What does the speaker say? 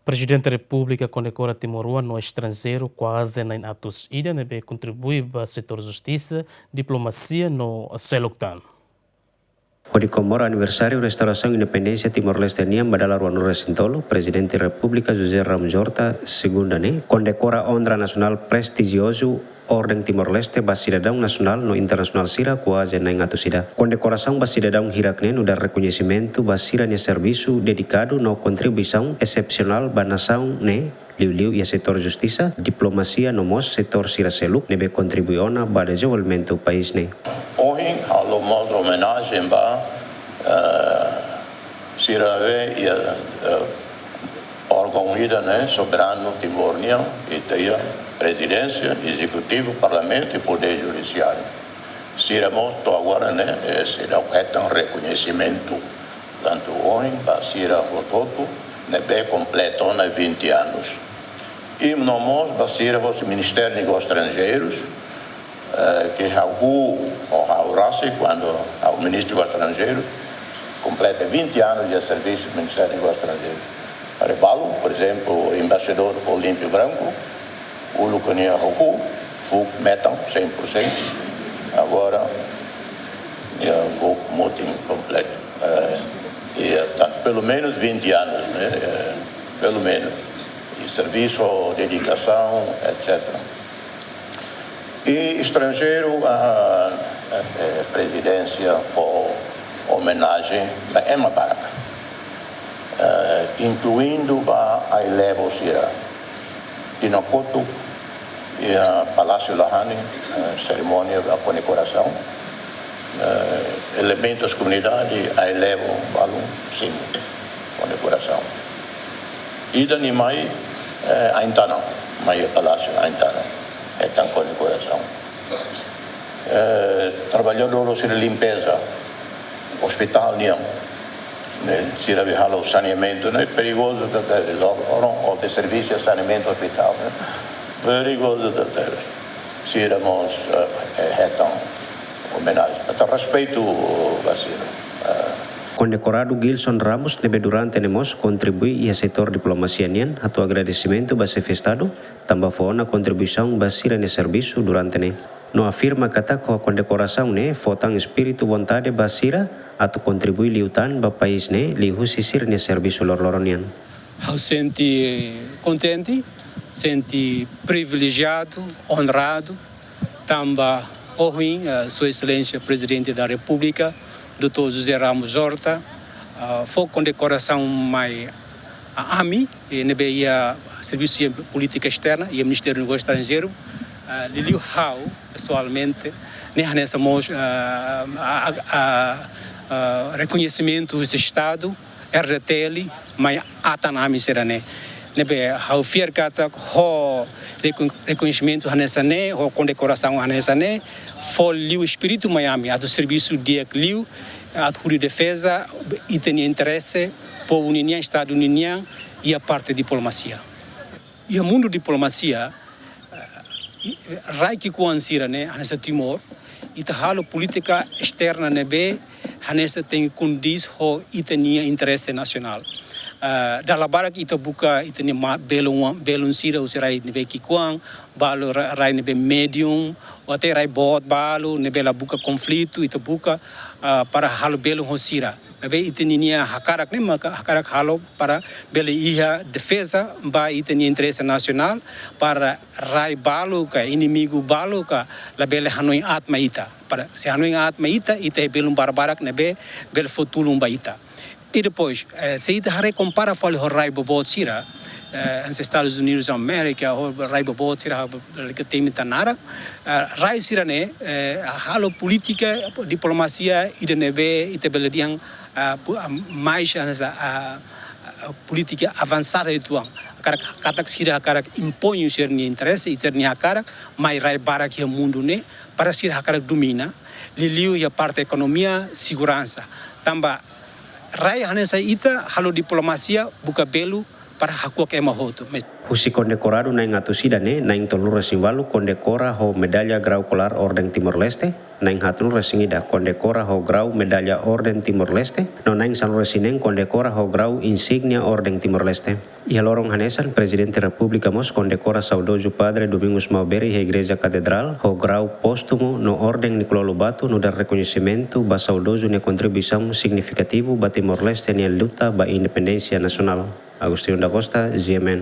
Presidente da República condecora Timor no estrangeiro quase em atos ida nebe contribui para o setor justiça, diplomacia no Seloctan. Ori comemora aniversário restauração e independência Timor-Leste niam badala ruang Resintolo, Presidente da República José Ramos Horta segunda condecora honra nacional prestigioso Ordem Timor-Leste ba cidadão nacional no internacional sira quase na atos sida. Condecoração ba cidadão hirakne no dar reconhecimento ba sira ne serviço dedicado no contribuição excepcional ba nação liu-liu e setor justiça, diplomacia no mos setor sira seluk nebe contribuiona ba desenvolvimento país Hoje, halo modo homenagem ba sirave e órgão ida soberano Timor-Nia e teia presidência, executivo, parlamento e poder judiciário. Siramos agora será um reconhecimento tanto hoje para sira vototo nebe completo 20 anos. E nós basira o Ministério dos Negócios Estrangeiros que o Rassi, quando o ministro dos Estrangeiros completa 20 anos de serviço do Ministério dos Negócios Estrangeiros. Rebalo, por exemplo, o embaixador Olímpio Branco, o Lucania Rocu, foi metam 100%, agora vou motim completo. Pelo menos 20 anos, pelo menos. E serviço, dedicação, etc. E estrangeiro, a presidência foi homenagem a Emma Baraka, incluindo a Elevo Sira, Tinocoto e a Palácio Lahani, cerimônia da condecoração, elementos da comunidade, a Elevo, valum, sim, condecoração. E da Nimai, a Intana, Maia Palácio, a Intana. É tão condecoração. Trabalhadores de limpeza, hospital, se havia o saneamento, é perigoso, ou de serviço de saneamento hospital, perigoso, se irmos tão homenagem. Até respeito, Basira. Condecorado Gilson Ramos nebe durante nemos contribui e setor diplomacia nian atau agradecimento base festado tambah fona contribuição basira ne serviço durante no afirma kata ko condecoração fotang espírito vontade basira atau contribui liutan ba país lihu sisir ne serviço lorloronian. Eu senti contente, senti privilegiado, honrado, tambah ruim, Sua Excelência Presidente da República Dr. José Ramos Horta, foi condecoração mais a AMI, e a Serviço de Política Externa e o Ministério dos Negócios Estrangeiros, Liliu Hau, pessoalmente, nessa reconhecimentos de Estado, RTL, mas atanami serane. Nebe hau fier kata ho reconhecimento nessa ho condecoração nessa foi liu espírito Miami a do serviço de liu a de defesa e tem interesse por União Estado União e a parte de diplomacia. E o mundo diplomacia rai que coansira nessa Timor e tahalo política externa nebe nessa tem condiz ho e tem interesse nacional. Dalam barak ita buka ita ni belum sira usirai nebe kikuang balu rai nebe medium ote rai bot balu nebe la buka konflitu ita buka para hal belum hosira nebe ita ni hakarak ne maka hakarak halo para bele iha defesa ba ita ni interesse nacional para rai balu ka inimigo balu ka la bele hanoi atma ita para se hanoi atma ita belum barbarak nebe bele fotulum ba ita. E depois, se a compara com o Raibo Botsira, nos Estados Unidos da América, o Raibo Botsira, que tem Tanara, Rai Sirane, a política, diplomacia, e de neve, e de beledian, mais a política avançada de tuang. Katak sira karak impõe o ser ni interesse e ser ni hakarak, mas Rai Barak o mundo para sira hakarak domina, liliu e a parte economia, segurança. Tamba Rai hanesa ita halo diplomasia buka belu para hakua ke mahoto. Husi condecorado na Atusidane, na tolur resimvalu condecora ho medalha grau colar Orden Timor-Leste, na hatul resingida condecora ho grau medalha Orden Timor-Leste, no na salur resinen condecora ho grau insignia Orden Timor-Leste. E a lorong hanesan, Presidente República Mos condecora saudoso Padre Domingos Mauberi e Igreja Catedral ho grau póstumo no Orden Nicolau Lobato no dar reconhecimento ba saudoso ne contribuição significativo ba Timor-Leste ne luta ba independência nacional. Agustín da Costa, GMN.